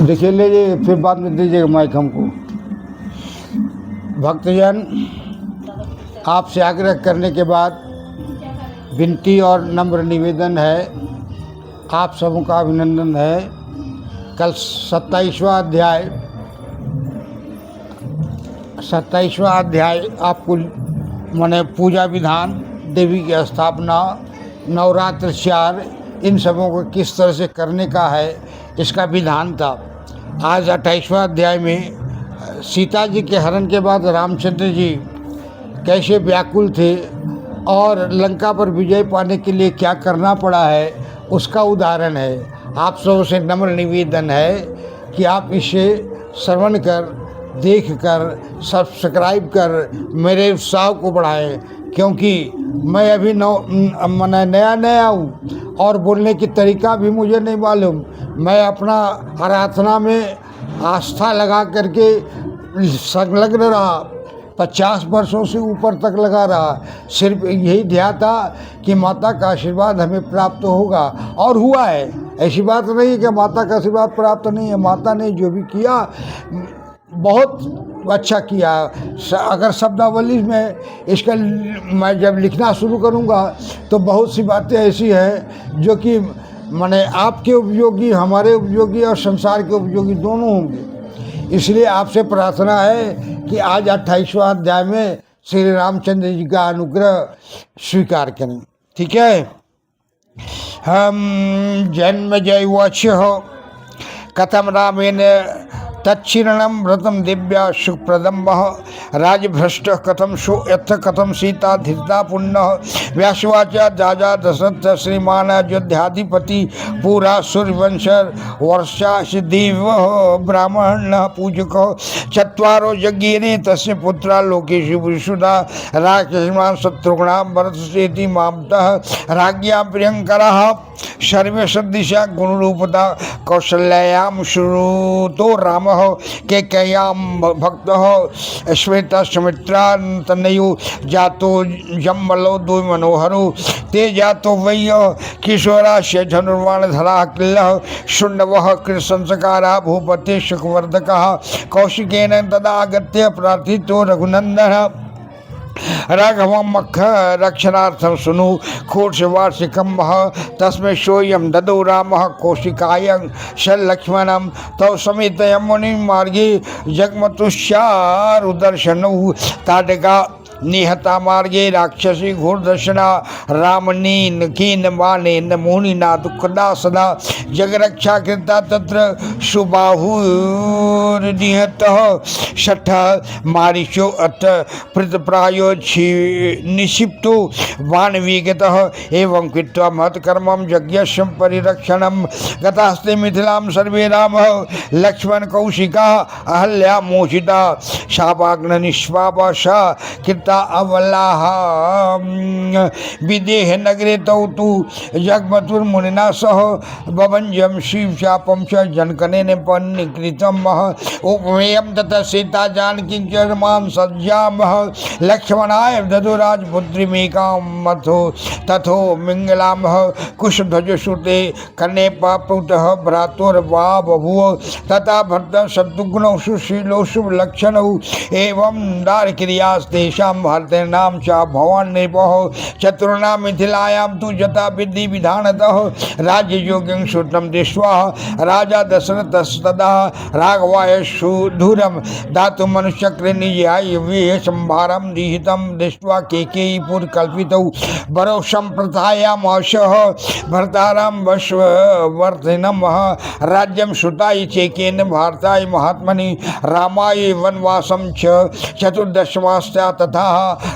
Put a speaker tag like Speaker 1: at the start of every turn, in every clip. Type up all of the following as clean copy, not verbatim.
Speaker 1: देखिए, लीजिए, फिर बाद में दीजिएगा माइक हमको। भक्तजन, आपसे आग्रह करने के बाद विनती और नम्र निवेदन है, आप सबों का अभिनंदन है। कल 27वां अध्याय आपको माने पूजा विधान, देवी की स्थापना, नवरात्र 4, इन सबों को किस तरह से करने का है इसका विधान था। आज 28वां अध्याय में सीता जी के हरण के बाद रामचंद्र जी कैसे व्याकुल थे और लंका पर विजय पाने के लिए क्या करना पड़ा है उसका उदाहरण है। आप सबों से नम्र निवेदन है कि आप इसे श्रवण कर, देख कर, सब्सक्राइब कर मेरे उत्साह को बढ़ाएं, क्योंकि मैं अभी नया हूँ और बोलने की तरीका भी मुझे नहीं मालूम। मैं अपना आराधना में आस्था लगा करके संलग्न रहा, 50 वर्षों से ऊपर तक लगा रहा। सिर्फ यही ध्यान था कि माता का आशीर्वाद हमें प्राप्त होगा, और हुआ है। ऐसी बात नहीं है कि माता का आशीर्वाद प्राप्त नहीं है। माता ने जो भी किया बहुत अच्छा किया। अगर शब्दावली में इसका मैं जब लिखना शुरू करूँगा तो बहुत सी बातें ऐसी हैं जो कि माने आपके उपयोगी, हमारे उपयोगी और संसार के उपयोगी दोनों होंगे। इसलिए आपसे प्रार्थना है कि आज 28वां अध्याय में श्री रामचंद्र जी का अनुग्रह स्वीकार करें। ठीक है। हम जन्म जय वच हो कथम रामेण तच्छिरणम व्रतम दिव्या सुप्रदम राजभ्रष्ट कथम सो यथ कथम सीता धीरता पुण्य व्यासवाचा जाजा दशरथ श्रीमान अयोध्याधिपति पूरा सूर्यवंश वर्षा देव ब्राह्मण पूजक चत्वारो यज्ञेने तस्य पुत्रा लोकेषु विशुदा राक्षसमान शत्रुघ्ना भरतसेति मामतः राज्ञा प्रियंकरः सर्वे सदृशा गुणरूपता कौशल्यायां श्रुतो राम के कयाम भक्त श्वेता सुमित्रा तनयु जातो जम्बलो दो मनोहरो ते जातो वै किशोरा से धनुर्वाण धरा किल शुण्डव कृष्णसंस्कारा भूपति सुखवर्धक कौशिकेन तदागत्य प्रार्थितो रघुनंदन राघवं मख रक्षणार्थं सुनु खोटवार्षिकं तस्मै सोऽयं ददौ रामः कौशिकायं लक्ष्मणं तौ समेत मुनि मार्गे जगमतुष्यारुदर्शनौ ताटका निहता मार्गे राक्षसी घोरदर्शना रामनेन केन बाणेन मोहिना दुःखदा सदा जगरक्षा कृता तत्र सुबाहुर्निहतः शठ मारिचो अथ प्रतप्रायो निक्षिप्तो बाणविगतः एवं कृत्वा महत्कर्मं यज्ञस्य परिरक्षणं गतास्ते मिथिलां सर्वे रामः लक्ष्मण कौशिका अहल्या मोहिता शापाग्न निष्पापा अवलाह विदेह नगरे तौ तु जगमतुर्मुनिना सह बभंजम शिव शापम च जनकनेन पन्नीकृतं उपमेयं ततः सीता जानकी चरमां सज्जाम लक्ष्मणाय ददो राजपुत्रीमेकां मथो तथो मिंगलाम कुशध्वजसुते कन्येपाप्लुतः भ्रातुर्वा बभूव तथा भरत शत्रुघ्नौ सुशीलौ शुभलक्षणौ एवं दारक्रियास्तेषां भारतेनां च भवान् नृपः चतुर्णां मिथिलायां तु यथा विधि विधानतः राज्ययोगिं श्रुतं दृष्ट्वा राजा दशरथस्तदा राघवाय सुधुरं दातुं मनुचक्रे निजाय संभारं निहितं दृष्ट्वा केकेयीपुरकल्पितौ वरौ सम्प्रथायामाशः भर्तारां वशवर्तिनं राज्यं श्रुताय चेकेन भारताय महात्मनि रामाय वनवासं च चतुर्दशमास्या तथा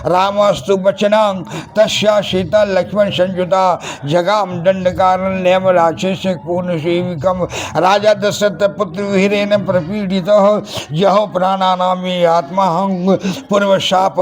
Speaker 1: रामस्तु वचनां तस्या सीता लक्ष्मण संयुता जगाम दंडकारण्यम राक्षस पूर्ण सेविकम राजा दशरथ पुत्र वीरेण प्रपीडितः यहो पुराणानामि आत्माहं पूर्वशाप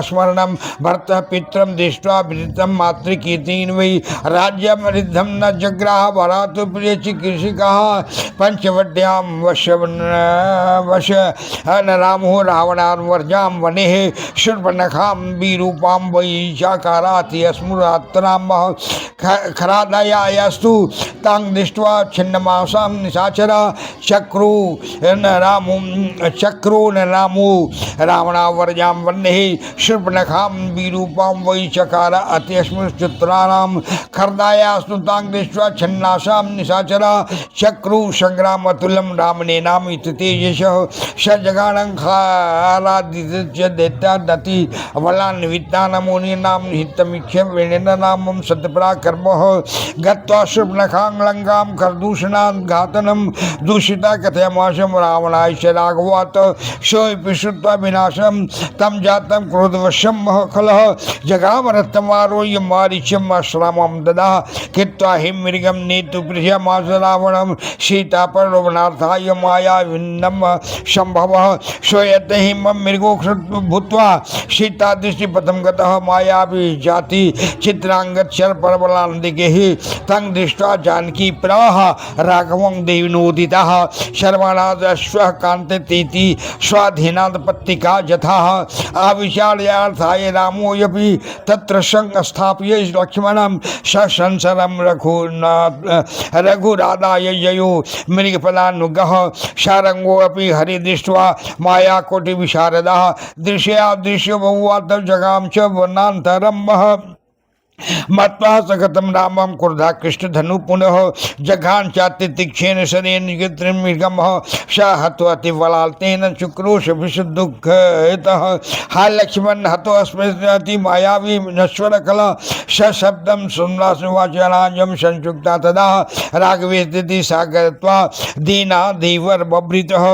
Speaker 1: स्मरणं भर्त पितरं दृष्ट्वा विदितं मातृकीर्तिं वै राज्यं रिद्धं न जग्राह भरातु प्रिय चिकीर्षिकाः पंचवड्यां वश न रामो रावणान्वर्जां वनेः शूर्पणखां विरूपां वै चाकाराति अस्मुरात्रां खरादयास्तु तां दृष्ट्वा छिन्नमासां निशाचरा चक्रो न रामो रावणावर्जां वह्नेः शूर्पणखां विरूपां वै चकार अत्यस्मृचित्राणां खरदायास्तु तां दृष्ट्वा छिन्नासां निशाचरा चक्रो संग्रामतुल्यं रामनेनामि तेजसः स जगानं खारादित्य दैत्यादति वलान्वितानमुनीनां हितमीक्ष्य वेणेनामं सत्यपराक्रमः गत्वा शूर्पणखां लङ्कां खरदूषणात् घातनं दूषिता कथयामाशं रावणाय च राघवात् सोऽपि श्रुत्वा विनाशं तं जातं क्रोधवशं खलः जगामरत्तमारोह्य मारीचं आश्रामं ददाह कृत्वा हिममृगं नेतु प्रियमास रावणं सीतापरोवनार्थाय माया विन्नं सम्भवः स्वयत हिमं मृगो भूत्वा सीता दृष्टिपथं गतः मायावी जाति चित्रांगच्छर परबलान्दिके तं दृष्ट्वा जानकी प्राह राघवं देविनोदितः शर्वणादश्वः कान्तेति स्वाधीनात् पत्तिका यथा आविचार्यार्थाय रामोऽपि तत्र संस्थाप्य लक्ष्मणं ससंसरं रघुराधाय ययो मृगफलानुगः शारंगोऽपि हरिदृष्ट्वा मायाकोटिविशारदः दृश्यादृश्यो बहुवात जगाम च वर्णान्तरं मत्वा सगतं रामं क्रुधा कृष्णधनु पुनः जघान चातितीक्षेण शरेण मृगमः स हत्वाति बलाल्तेन शुक्रोश विषुदुःखितः हा लक्ष्मण हतो स्मृति मायावी नश्वर कला सशब्दं सुम्लासुवाचनाजं संयुक्ता तदा राघवे स्थिति सागत्वा दीना देवर बभृतः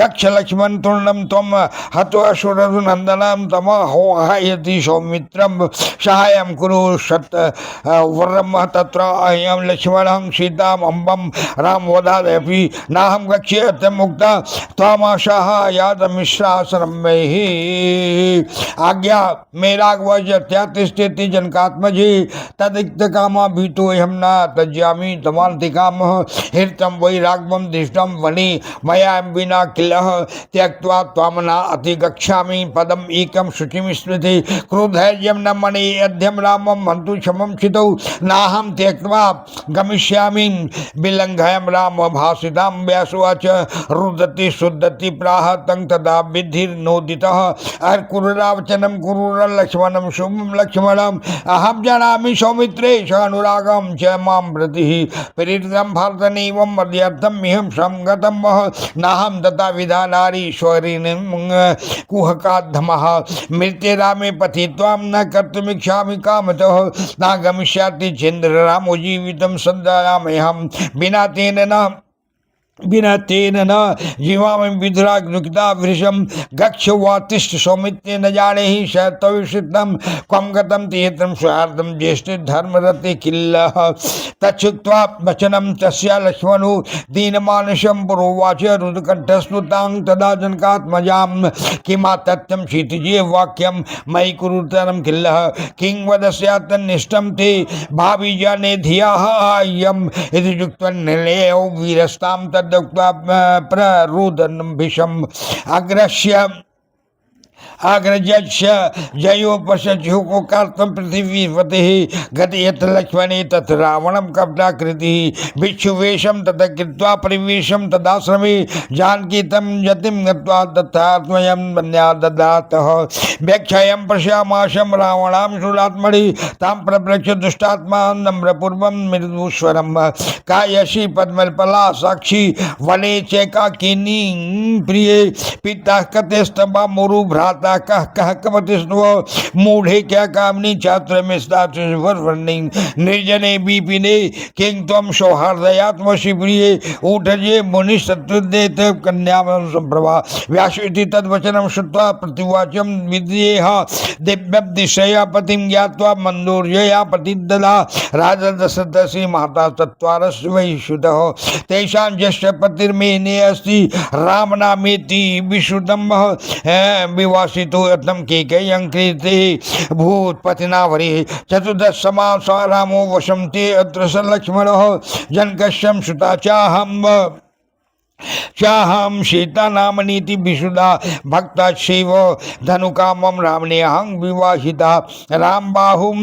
Speaker 1: गच्छ लक्ष्मण तूर्णं त्वं हतो असुरनन्दनं तमहोहायति सौमित्रं सहायं कुरु वर्म तत्र अयं लक्ष्मणं सीताम् अम्बं रामवधादपि नाहं गच्छेत् मुक्ता त्वामाशाः यादमिश्रासनं मयि आज्ञा मे राघवज त्यातिष्ठेति जनकात्मजे तदिक्तकामा भीतोऽहं न त्यजामि तमान्तिकामः हृतं वै राघवं दृष्टं वने मया विना किलः त्यक्त्वा त्वां न अतिगच्छामि पदम् एकं शुचिं स्मृति क्रोधैर्यं न मणि अध्यं रामं हन्तु क्षमं चितौ नाहं त्यक्त्वा गमिष्यामि विलङ्घयं राम भाषितां व्यासुवाच रुदति शुद्धति प्राह तं तदा विधिर्नोदितः अर्कुरुरावचनं कुरुरलक्ष्मणं शुभं लक्ष्मणम् अहं जानामि सौमित्रे स अनुरागं च मां प्रतिः प्रीतं भारतनैवं मर्यार्थं मिहं संगतं नाहं तथा विधानारी स्वरिणीं कुहकाद्धमः मृत्ये रामे पथि त्वां न कर्तुमिच्छामि कामतः न गमिष्याति चेन्द्र रामो जीवितं सद्दायाम्यहं बिना तेन न जीवामि विधुराग्नुकिता वृषं गच्छ वा तिष्ठ सौमित्रे न जाने हि स तविषितं क्वं गतं तीर्थं स्वार्थं ज्येष्ठे धर्मरते किल्लः तच्छुक्त्वा वचनं तस्य लक्ष्मणो दीनमानसं पुरोवाच रुदकण्ठस्नुतां तदा जनकात्मजां किमातत्यं क्षितिजे वाक्यं मयि कुरुतरं किल्लः किं वदस्यात्तन्निष्ठं ते भावि जाने धियाः इयम् इति युक्त्वा निर्णयो वीरस्तां प्ररुदनं भीषम् अग्रस्य अग्रजस्य जयोपशुको कार्तं पृथिवीपतिः गतयत् लक्ष्मणे तत् रावणं कपटाकृतिः भिक्षुवेशं ततः कृत्वा परिवेशं तदाश्रमे जानकी तं यतिं गत्वा तथात्मयं वन्या ददातः व्याख्यायं पश्यामाशं रावणां शूलात्मनि तां प्रप्रेक्ष्य दुष्टात्मा नम्रपूर्वं मृदुस्वरं कायशी पद्मफला साक्षी वने चैकाकिनी प्रिये पिता कतेस्तवा मुरु भ्राता
Speaker 2: तथा कह कह कपतिस्व मूढ़े क्या कामनी छात्र में निर्जने विपिने किंग तम सौहार्दयात्म शिप्रिये ऊठजे मुनि शत्रुदे कन्या संप्रभा व्यासुति तद्वचनम श्रुत्वा प्रतिवाच्यम विद्येह दिव्यदिशया पतिम ज्ञात्वा मंदोर्यया प्रतिददा राजा दशरथस्य माता चत्वारस्य वै सुतः तेषां ज्येष्ठ पतिर्मेने अस्ति रामनामेति विश्रुतम् विवासितो यत्नं केकयं कृते भूतपतिना वरे चतुर्दश समास रामो वशं ते अत्र स लक्ष्मणः जनकश्यं सुता चाहम सीता नाम नीति विशुदा भक्ता शिव धनुकामम रामने अहं विवाहिता राम बाहुम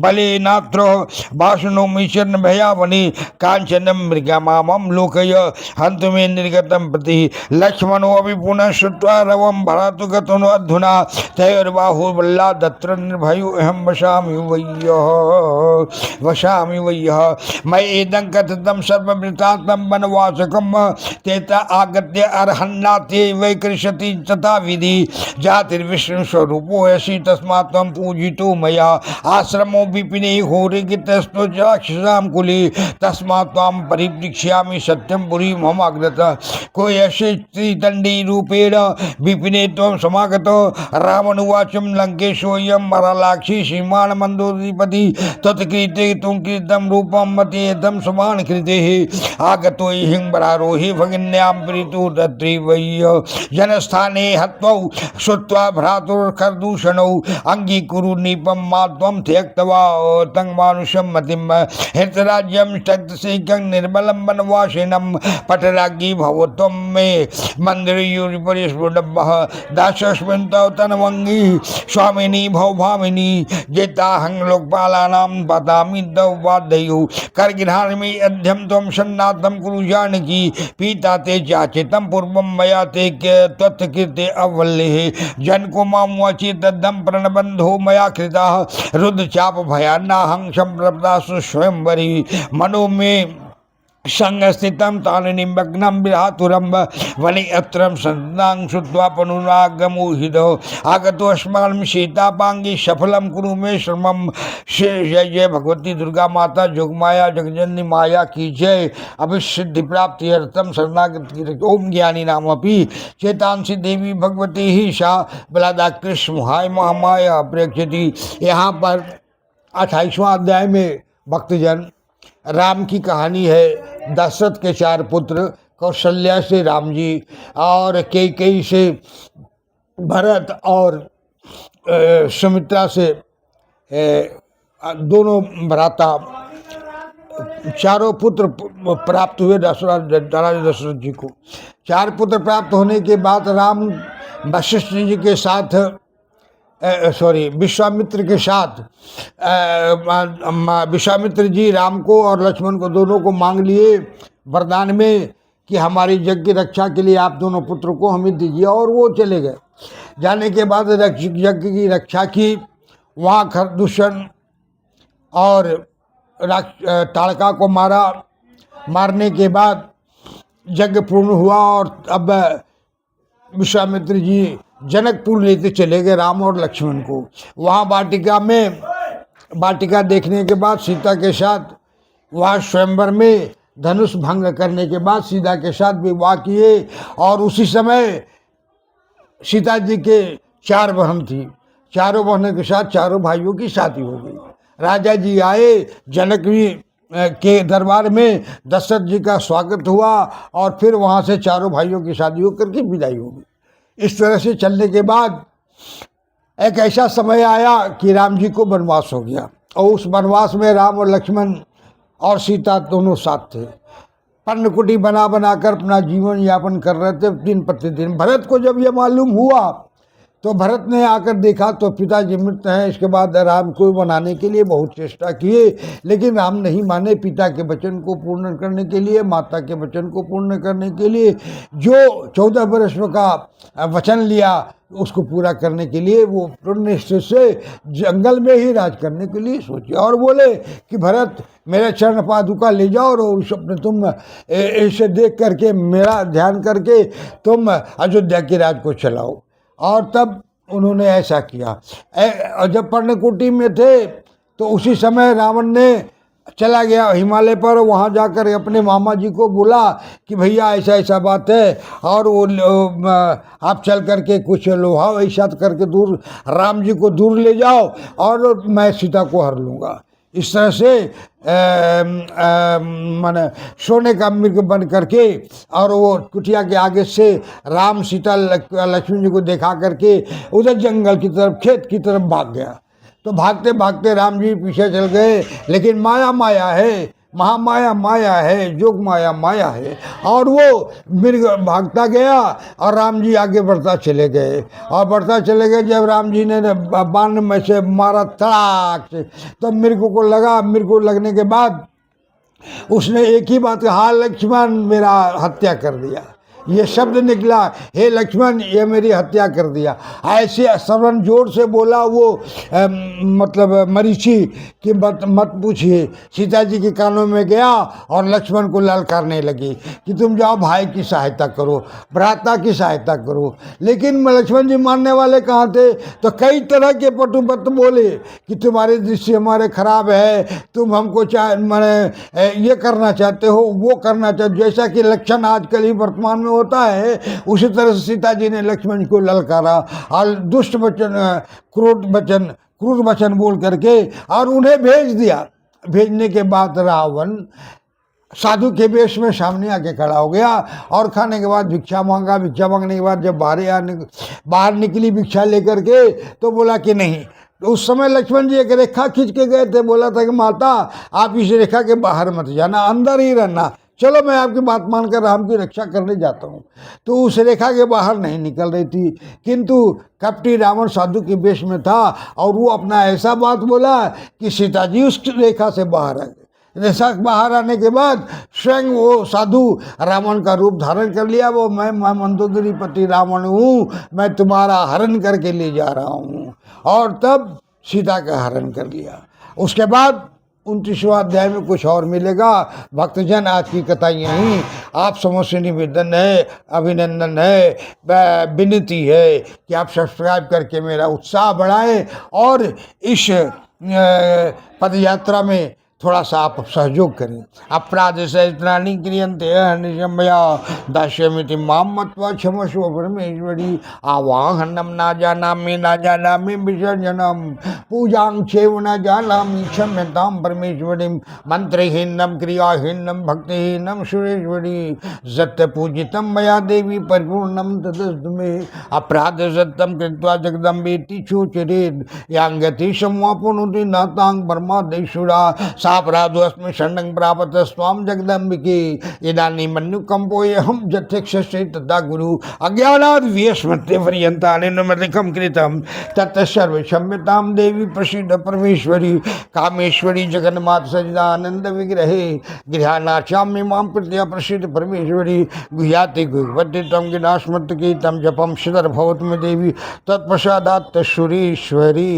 Speaker 2: बले नात्र भाषणो मिशन भयावनी कांचनम मृगमामम लोकय हंतु में निर्गतम प्रति लक्ष्मणो अभी पुनः श्रुत्वा रवम भरातु गतनो अधुना तैर्बाहुबल्ला दत्र निर्भयो अहम वशामि वय्यः मैं एदं कथितं सर्ववृतात्मं वनवासकं तेता आगत्य अर्हन्नाते वैकृष्यति तथा विधि जातिर्विष्णु स्वरूपो यसी तस्मात् त्वं पूजितो मया आश्रमो विपिने होरिगितस्तो राक्षसां कुले तस्मात् त्वां परिप्रेक्ष्यामि सत्यं पुरी मम अग्रतः को यशि त्रिदण्डी रूपेण विपिने त्वं समागतो रामनुवाचं लङ्केशोऽयं मरालाक्षी श्रीमान् मन्दोदरीपति तत्कृते त्वं कृतं रूपं मतेदं समान कृतेः आगतो हिंबरारोहि भगिन्यां प्रीतो दत्रीवय्य जनस्थाने हत्वौ श्रुत्वा भ्रातुर्कर्दूषणौ अङ्गीकुरु नीपं मा त्वं त्यक्त्वा तं मानुषं मतिं हृतराज्यं तत्सेकं निर्मलं वनवासिनं पटराज्ञी भव त्वं मे मन्दिरयुरिपरिस्फुटभः दासस्मिन् तव तनवङ्गी स्वामिनी भवभामिनी जेताहं लोकपालानां पदामि तव वादयो करगिरहामि अध्यं त्वं सन्नाथं कुरु जानकी पीता ते चाचितं पूर्वं मया ते त्वत्कृते अवल्लेः जनको मां वाचि तद्धं प्रणबन्धो मया कृतः रुद्रचाप भयान्नाहं सम्प्रप्तासु स्वयंवरी मनो मे संस्थितं तालनिमग्नं विधातुरं वने अत्रं सन्तां श्रुत्वा पनुरागमोहितो आगतोऽस्मान् सीतापाङ्गी सफलं कुरु मे श्रमं जय जय भगवती दुर्गा माता जोगमाया जगजननी माया की जय अभिसिद्धि प्राप्ति अर्थम शरणागति ओम ज्ञानी नाम अपि चेतांसी देवी भगवती ही सा बलादा कृष्ण हाय महामाया प्रेक्षति। यहाँ पर 28वां अध्याय में भक्तजन राम की कहानी है। दशरथ के 4 पुत्र, कौशल्या से राम जी और कैकेयी से भरत और सुमित्रा से दोनों भ्राता, चारों पुत्र प्राप्त हुए दशरथ जी को। 4 पुत्र प्राप्त होने के बाद राम वशिष्ठ जी के साथ विश्वामित्र के साथ विश्वामित्र जी राम को और लक्ष्मण को दोनों को मांग लिए वरदान में कि हमारी यज्ञ की रक्षा के लिए आप दोनों पुत्रों को हमें दीजिए, और वो चले गए। जाने के बाद यज्ञ की रक्षा की, वहाँ खरदूषण और ताड़का को मारा। मारने के बाद यज्ञ पूर्ण हुआ और अब विश्वामित्र जी जनकपुर लेते चले गए राम और लक्ष्मण को। वहाँ वाटिका देखने के बाद सीता के साथ वहाँ स्वयंवर में धनुष भंग करने के बाद सीता के साथ विवाह किए। और उसी समय सीता जी के 4 बहन थी, चारों बहनों के साथ चारों भाइयों की शादी हो गई। राजा जी आए, जनक जी के दरबार में दशरथ जी का स्वागत हुआ और फिर वहाँ से चारों भाइयों की शादी होकर के विदाई हो गई। इस तरह से चलने के बाद एक ऐसा समय आया कि राम जी को वनवास हो गया, और उस वनवास में राम और लक्ष्मण और सीता दोनों साथ थे। पर्णकुटी बना कर अपना जीवन यापन कर रहे थे दिन प्रतिदिन। भरत को जब यह मालूम हुआ तो भरत ने आकर देखा तो पिताजी मृत हैं। इसके बाद राम को बनाने के लिए बहुत चेष्टा किए, लेकिन राम नहीं माने। पिता के वचन को पूर्ण करने के लिए, माता के वचन को पूर्ण करने के लिए, जो 14 वर्ष का वचन लिया उसको पूरा करने के लिए वो निश्चय से जंगल में ही राज करने के लिए सोचे। और बोले कि भरत मेरे चरण पादुका ले जाओ और उस अपने तुम ऐसे देख करके मेरा ध्यान करके तुम अयोध्या के राज को चलाओ। और तब
Speaker 1: उन्होंने ऐसा किया। और जब पर्णकुटी में थे तो उसी समय रावण ने चला गया हिमालय पर, वहाँ जाकर अपने मामा जी को बोला कि भैया ऐसा ऐसा बात है, और वो आप चल करके कुछ लोहा ऐसा करके दूर राम जी को दूर ले जाओ और मैं सीता को हर लूँगा। इस तरह से माने सोने का मृग बन करके और वो कुटिया के आगे से राम सीता लक्ष्मण जी को देखा करके उधर जंगल की तरफ खेत की तरफ भाग गया। तो भागते भागते राम जी पीछे चल गए, लेकिन माया माया है, महामाया माया है, जोग माया माया है, और वो मृग भागता गया और राम जी आगे बढ़ता चले गए और बढ़ता चले गए। जब राम जी ने बाण में से मारा तड़ाक से, तो मृग को लगा, मृग को लगने के बाद उसने एक ही बात कहा, लक्ष्मण मेरा हत्या कर दिया। ये शब्द निकला, हे लक्ष्मण ये मेरी हत्या कर दिया। ऐसे श्रवण जोर से बोला वो मतलब मरीचि कि मत पूछिए। सीता जी के कानों में गया और लक्ष्मण को ललकारने लगी कि तुम जाओ भाई की सहायता करो, भ्राता की सहायता करो। लेकिन लक्ष्मण जी मानने वाले कहाँ थे? तो कई तरह के पटुपट बोले कि तुम्हारी दृष्टि हमारे खराब है, तुम हमको मैंने ये करना चाहते हो, वो करना चाहते, जैसा कि लक्षण आजकल ही वर्तमान में होता है। उसी तरह से सीता जी ने लक्ष्मण को ललकारा और दुष्ट वचन, क्रूर वचन बोल करके और उन्हें भेज दिया। भेजने के बाद रावण साधु के वेश में सामने आके खड़ा हो गया और खाने के बाद भिक्षा मांगा। भिक्षा मांगने के बाद जब बाहर निकली भिक्षा लेकर के, तो बोला कि नहीं। तो उस समय लक्ष्मण जी एक रेखा खींच के गए थे, बोला था कि माता आप इस रेखा के बाहर मत जाना, अंदर ही रहना, चलो मैं आपकी बात मानकर राम की रक्षा करने जाता हूँ। तो उस रेखा के बाहर नहीं निकल रही थी, किंतु कपटी रावण साधु के वेश में था और वो अपना ऐसा बात बोला कि सीता जी उस रेखा से बाहर आ गए। रेखा बाहर आने के बाद स्वयं वो साधु रावण का रूप धारण कर लिया। वो मैं मंदोदरी पति रावण हूँ, मैं तुम्हारा हरण करके ले जा रहा हूँ, और तब सीता का हरण कर लिया। उसके बाद 29वां अध्याय में कुछ और मिलेगा। भक्तजन आज की कथा यहीं। आप समझ निवेदन है, अभिनंदन है, विनती है कि आप सब्सक्राइब करके मेरा उत्साह बढ़ाएं और इस पदयात्रा में थोड़ा सा आप सहयोग करें। अपराध सहस्त्राणि क्रियन्ते निशम्या दास्यमिति माम मत्वा क्षमस्व परमेश्वरी। आवाहनम ना जानामि विसर्जनम पूजां चैव न जानामि क्षम्यतां परमेश्वरी। मंत्रहीनम क्रियाहीनम भक्तिहीनम सुरेश्वरी। सत्य पूजितम मया देवी परिपूर्णम तदस्तु मे। अपराध सत्यम कृत्वा जगदम्बेति चोचरेद यांगति समापनोति नातांग परमादेशुरा। सापराधोस्मि शरणं प्रापत स्वाम जगदम्बिके। इदानीं मन्युकम्पोऽहं यथेक्षसे तथा गुरु। अज्ञानाद् विस्मृत्य पर्यन्तानि निमलिखं कृतं तत्सर्व क्षम्यतां देवी प्रसीद परमेश्वरी। कामेश्वरी जगन्माता सच्चिदानंद विग्रहे गृहानाचाम्य मां प्रत्या प्रसीद परमेश्वरी। गुह्याति गुह्यवती तं गिनास्मृतिके तं जपं शिदर भवतु मे देवी तत्प्रसादात् सुरेश्वरी।